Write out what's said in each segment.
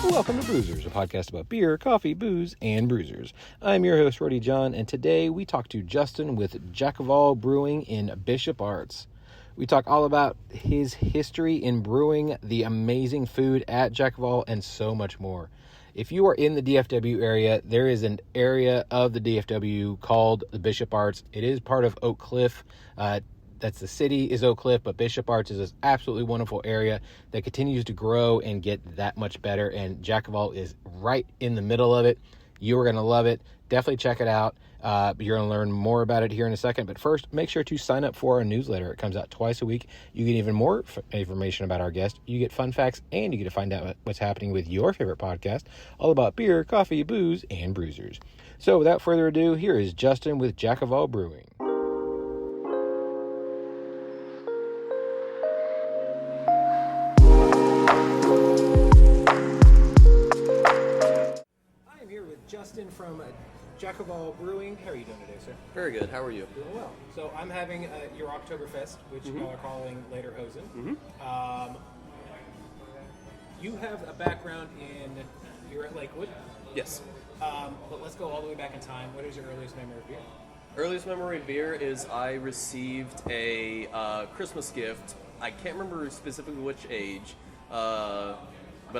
Welcome to Brewsers, a podcast about beer, coffee, booze, and bruisers. I'm your host, Roddy John, and today we talk to Justin with Jaquval Brewing in Bishop Arts. We talk all about his history in brewing, the amazing food at Jaquval, and so much more. If you are in the DFW area, there is an area of the DFW called the Bishop Arts. It is part of Oak Cliff. That's the city is Oak Cliff, but Bishop Arts is this absolutely wonderful area that continues to grow and get that much better. And Jaquval is right in the middle of it. You are going to love it. Definitely check it out. You're going to learn more about it here in a second. But first, make sure to sign up for our newsletter. It comes out twice a week. You get even more information about our guest. You get fun facts, and you get to find out what's happening with your favorite podcast, all about beer, coffee, booze, and bruisers. So without further ado, here is Justin with Jaquval Brewing. Justin from Jaquval Brewing. How are you doing today, sir? Very good. How are you? Doing well. So I'm having your Oktoberfest, which you all are calling Later Hosen. You have a background in, you're at Lakewood. Yes. But let's go all the way back in time. What is your earliest memory of beer? Earliest memory of beer is I received a Christmas gift. I can't remember specifically which age, but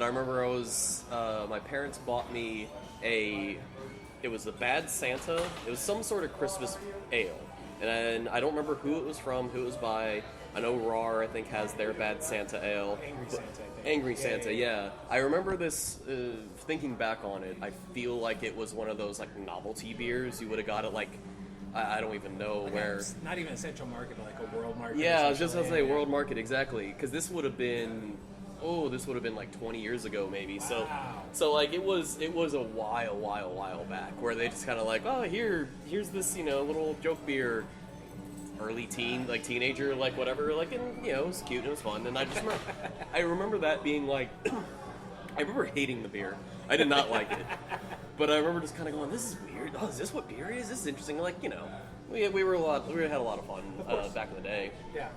I remember my parents bought me it was the Bad Santa. It was some sort of Christmas ale. And I don't remember who it was from, who it was by. I know RAR, I think, has their Bad Santa ale. Angry Santa, yeah. I remember this, thinking back on it, I feel like it was one of those, like, novelty beers. You would have got it, like, I don't even know like where. Not even a Central Market, but like a World Market. Yeah, I was just going to say World Market, exactly. Because this would have been like 20 years ago maybe. Wow. So like it was a while back where they just kind of like, oh, here's this, little joke beer, early teen, like teenager, like whatever, like, and it was cute and it was fun. And I remember that being like, I remember hating the beer. I did not like it. But I remember just kind of going, this is weird. Oh, is this what beer is? This is interesting. Like, we had a lot of fun back in the day. Yeah.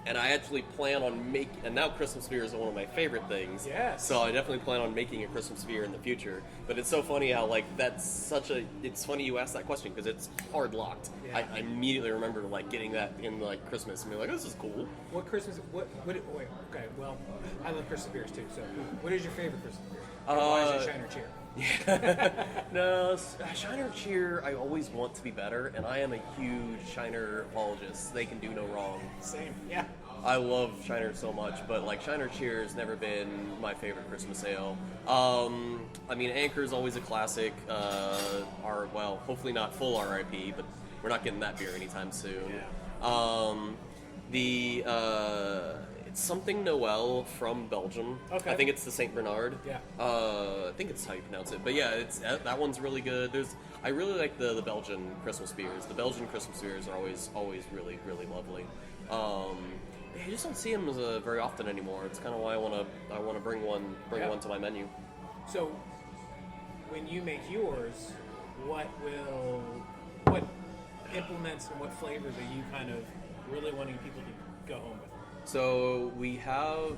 And I actually plan on making, and now Christmas beer is one of my favorite things. Yes. So I definitely plan on making a Christmas beer in the future. But it's so funny how, like, it's funny you asked that question because it's hard locked. Yeah. I immediately remember, like, getting that in, like, Christmas and be like, oh, this is cool. What Christmas, okay, well, I love Christmas beers too, so what is your favorite Christmas beer? And why is it Shiner Cheer? No, Shiner Cheer, I always want to be better, and I am a huge Shiner apologist. They can do no wrong. Same, yeah. I love Shiner so much, but like Shiner Cheer has never been my favorite Christmas ale. I mean, Anchor's always a classic. Hopefully not full RIP, but we're not getting that beer anytime soon. Yeah. It's something Noel from Belgium. Okay. I think it's the Saint Bernard. Yeah. I think it's how you pronounce it. But yeah, that one's really good. I really like the Belgian Christmas beers. The Belgian Christmas beers are always really, really lovely. I just don't see them very often anymore. It's kind of why I want to bring one to my menu. So, when you make yours, what implements and what flavors are you kind of really wanting people to go home with? So we have,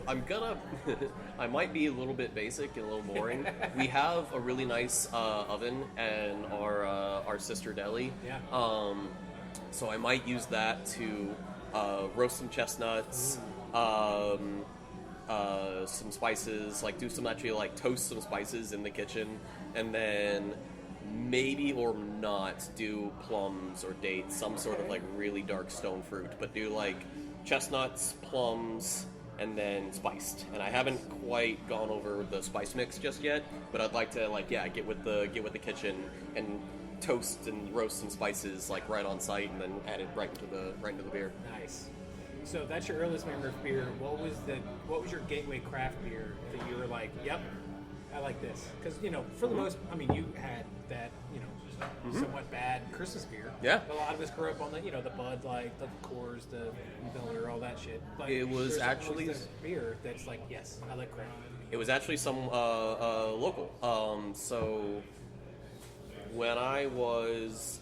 I might be a little bit basic and a little boring. We have a really nice oven and our sister deli. Yeah. So I might use that to roast some chestnuts, some spices, like toast some spices in the kitchen, and then maybe or not do plums or dates, some sort of like really dark stone fruit, but do like chestnuts, plums, and then spiced. And I haven't quite gone over the spice mix just yet, but I'd like to get with the kitchen and toast and roast some spices like right on site, and then add it right into the beer. Nice. So that's your earliest memory of beer. What was your gateway craft beer that you were like, yep, I like this? Because for the most, you had that somewhat bad Christmas beer. Yeah. A lot of us grew up on the the Bud Light, the Coors, the Miller, all that shit. But it was actually this beer that's like, yes, I like craft. It was actually some local. So when I was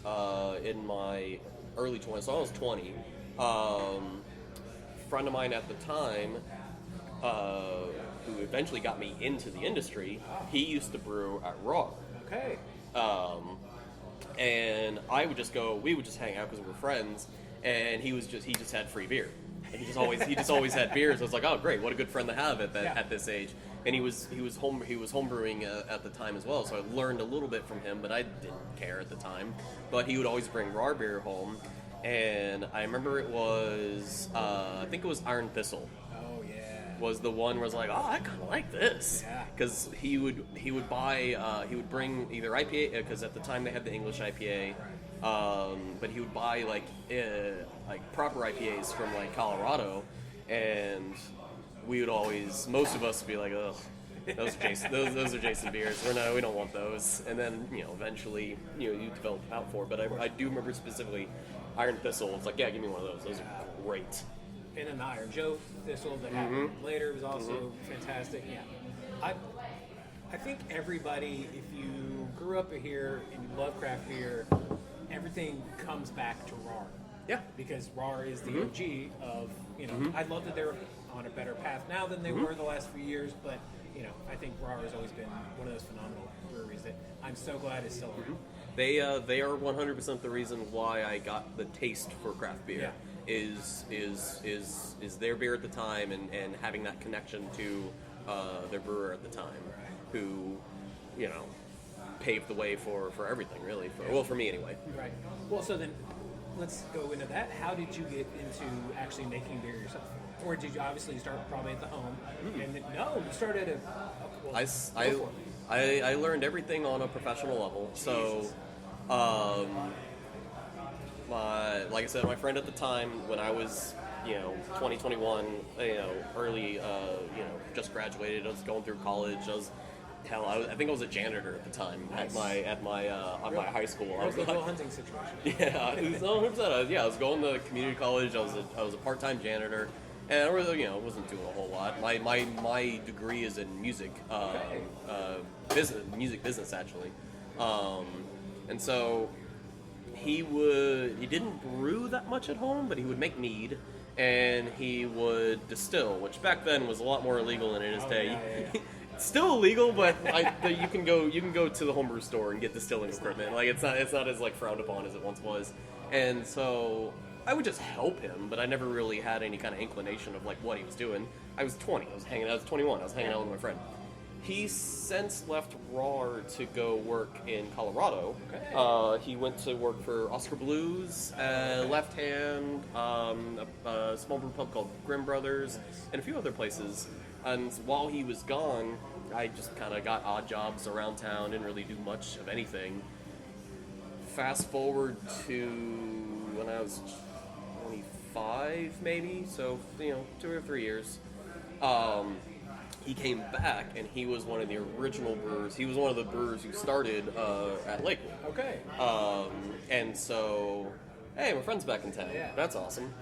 in my early 20s, so I was 20, a friend of mine at the time who eventually got me into the industry, he used to brew at Raw. Okay. And we would just hang out because we were friends, and he just had free beer. And he just always had beers. I was like, oh great, what a good friend to have at this age. And he was homebrewing at the time as well, so I learned a little bit from him, but I didn't care at the time. But he would always bring raw beer home, and I remember it was I think it was Iron Thistle. Oh yeah. Was the one where I was like, oh, I kind of like this, Yeah. because he would bring either IPA, because at the time they had the English IPA, but he would buy like proper IPAs from like Colorado, and we would always, most of us would be like, ugh, those are Jason, those are Jason beers. We don't want those. And then eventually you develop out for it. But I do remember specifically Iron Thistle. It's like, yeah, give me one of those. Those are great. And then the Iron Joe Thistle that happened later was also fantastic. Yeah, I think everybody, if you grew up here and you love craft beer, everything comes back to RAR. Yeah. Because RAR is the OG of, I love that they're on a better path now than they were the last few years, but, I think RAR has always been one of those phenomenal breweries that I'm so glad is still around. They are 100% the reason why I got the taste for craft beer. Yeah. Is their beer at the time, and having that connection to their brewer at the time, who paved the way for everything really. For me anyway. Right. Well, so then let's go into that. How did you get into actually making beer yourself? Or did you obviously start probably at the home? And then, no, you started at I learned everything on a professional level. Jesus. So, like I said, my friend at the time, when I was 20, 21, early, just graduated, I was going through college. I think I was a janitor at the time. Nice. at my high school. It was like a little hunting situation. Yeah, it was 100%. I was going to community college. I was a part-time janitor, and I really, wasn't doing a whole lot. My degree is in music, music business actually, and so he didn't brew that much at home, but he would make mead, and he would distill, which back then was a lot more illegal than it is today. Yeah. It's still illegal, but you can go to the homebrew store and get distilling equipment. Like it's not as like frowned upon as it once was. And so I would just help him, but I never really had any kind of inclination of like what he was doing. I was 20. I was 21. I was hanging out with my friend. He's since left RAR to go work in Colorado. Okay. He went to work for Oscar Blues, Left Hand, a small brew pub called Grimm Brothers, and a few other places. And while he was gone, I just kind of got odd jobs around town, didn't really do much of anything. Fast forward to when I was 25, maybe, so 2 or 3 years. He came back, and he was one of the original brewers. He was one of the brewers who started at Lakewood. Okay. And so, hey, my friend's back in town. Yeah. That's awesome.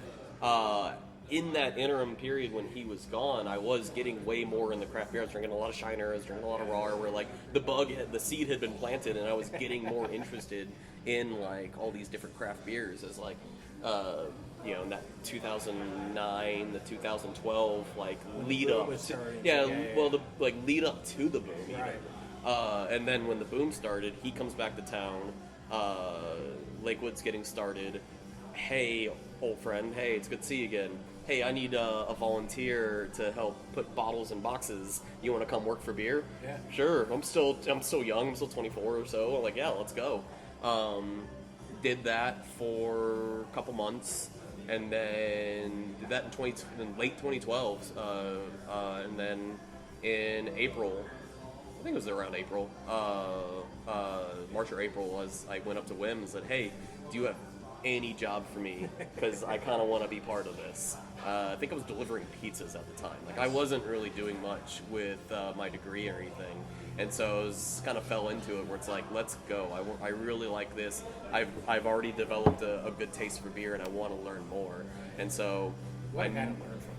In that interim period when he was gone, I was getting way more in the craft beer. I was drinking a lot of Shiner, I was drinking a lot of Raw, where like the seed had been planted, and I was getting more interested in like all these different craft beers as like, in that 2009 to 2012 like lead up. The lead up to the boom. Right. And then when the boom started, he comes back to town. Lakewood's getting started. Hey, old friend. Hey, it's good to see you again. Hey, I need a volunteer to help put bottles in boxes. You want to come work for beer? Yeah. Sure. I'm still young. I'm still 24 or so. I'm like, yeah, let's go. Did that for a couple months, and then did that in late 2012. And then in April, I think it was around April, March or April, as I went up to Wim and said, hey, do you have any job for me, because I kind of want to be part of this. I think I was delivering pizzas at the time. Like I wasn't really doing much with my degree or anything, and so I was kind of fell into it where it's like, let's go. I really like this. I've already developed a good taste for beer, and I want to learn more. And so What a guy to learn from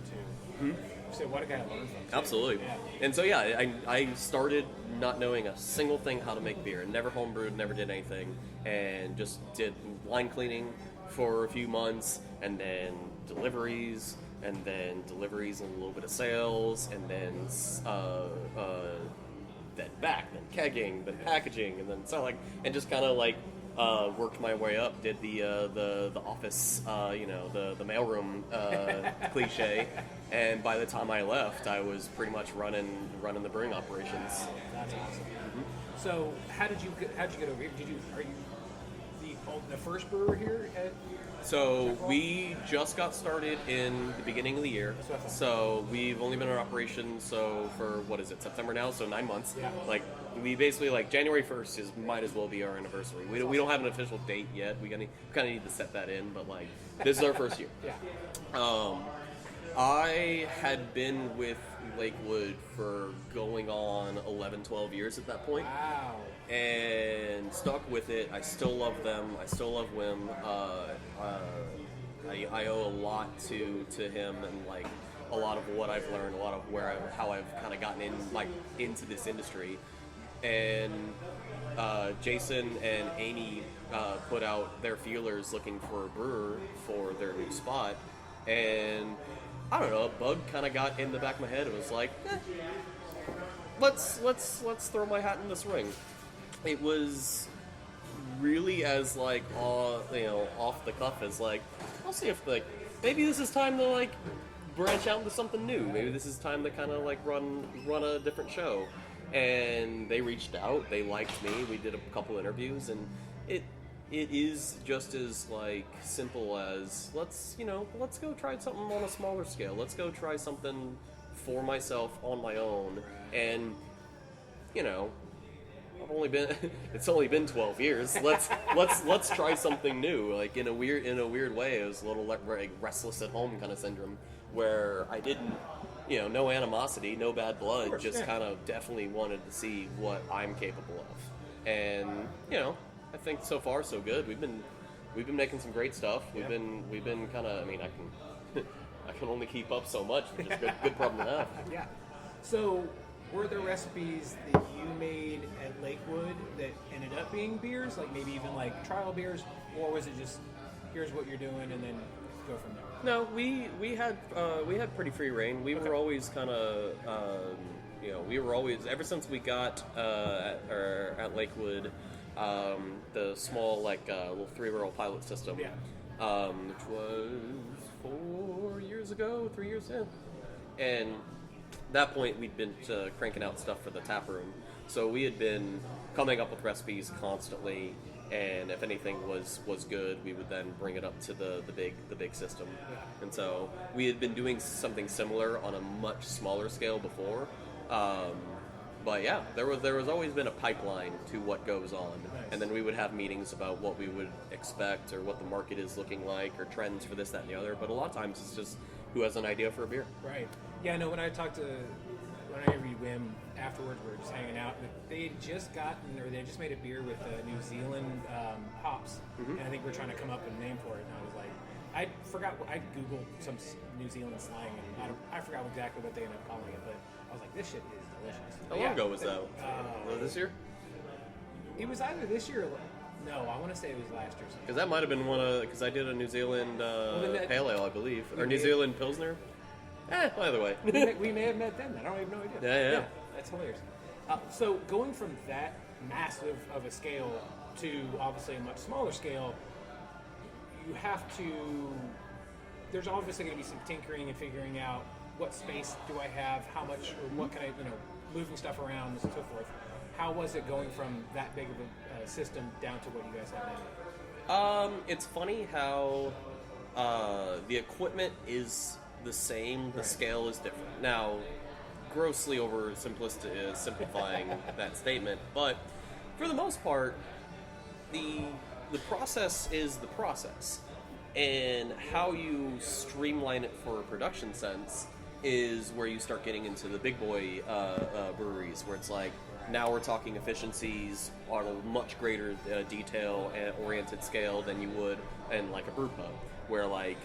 too. So what a guy to learn from too. Absolutely. Yeah. And so I started not knowing a single thing how to make beer. Never homebrewed, never did anything, and just did line cleaning for a few months, and then deliveries, and then deliveries and a little bit of sales, and then back, then kegging, then packaging, and then selling, and just kind of like worked my way up. Did the office, the mailroom cliche, and by the time I left, I was pretty much running the brewing operations. That's awesome. So how'd you get over here? Are you the first brewer here at? So we just got started in the beginning of the year. So we've only been in operation for what is it, September now? So 9 months. Yeah. Like we basically January 1st might as well be our anniversary. We don't have an official date yet. We kind of need to set that in, but like this is our first year. Yeah. I had been with Lakewood for going on 11, 12 years at that point. Wow. And stuck with it. I still love them. I still love Wim. I owe a lot to him, and like a lot of what I've learned, a lot of how I've kind of gotten into this industry. And Jason and Amy put out their feelers looking for a brewer for their new spot, and I don't know, a bug kind of got in the back of my head. It was like, let's throw my hat in this ring. It was really as like off the cuff as like, I'll see if like maybe this is time to like branch out into something new. Maybe this is time to kind of like run a different show. And they reached out. They liked me. We did a couple interviews, and it is just as like simple as let's go try something on a smaller scale. Let's go try something for myself on my own. And it's only been 12 years. Let's try something new. Like in a weird way, it was a little like restless at home kind of syndrome, where I didn't, no animosity, no bad blood, just kind of definitely wanted to see what I'm capable of. And I think so far so good. We've been making some great stuff. We've been kind of. I mean, I can only keep up so much, which is good problem to have. Yeah. So, were there recipes that you made at Lakewood that ended up being beers, like maybe even like trial beers, or was it just here's what you're doing and then go from there? No, we had pretty free reign. We were always kind of we were always ever since we got at Lakewood. The small, little 3-barrel pilot system, which was 4 years ago, 3 years in. And at that point, we'd been cranking out stuff for the tap room. So we had been coming up with recipes constantly, and if anything was good, we would then bring it up to the big system. And so we had been doing something similar on a much smaller scale before. But yeah, there was always been a pipeline to what goes on, and then we would have meetings about what we would expect or what the market is looking like or trends for this, that, and the other. But a lot of times it's just who has an idea for a beer. Right. Yeah. No. When I interviewed Wim afterwards, we were just hanging out. They had just made a beer with New Zealand hops, and I think we're trying to come up with a name for it. And I was like, I googled some New Zealand slang, and I forgot exactly what they ended up calling it, but I was like, this shit is delicious. How long ago was that? This year? It was either this year or no, I want to say it was last year. Because that might have been because I did a New Zealand pale ale, I believe, or New Zealand Pilsner. Either way. we may have met then. I don't even know we did. Yeah. That's hilarious. So going from that massive of a scale to obviously a much smaller scale, you have to. There's obviously going to be some tinkering and figuring out what space do I have, how much, or what can I, moving stuff around and so forth. How was it going from that big of a system down to what you guys have now? It's funny how the equipment is the same, the scale is different. Now, grossly simplifying that statement, but for the most part, the process is the process, and how you streamline it for a production sense is where you start getting into the big boy breweries, where it's like, now we're talking efficiencies on a much greater detail and oriented scale than you would in like a brew pub, where like,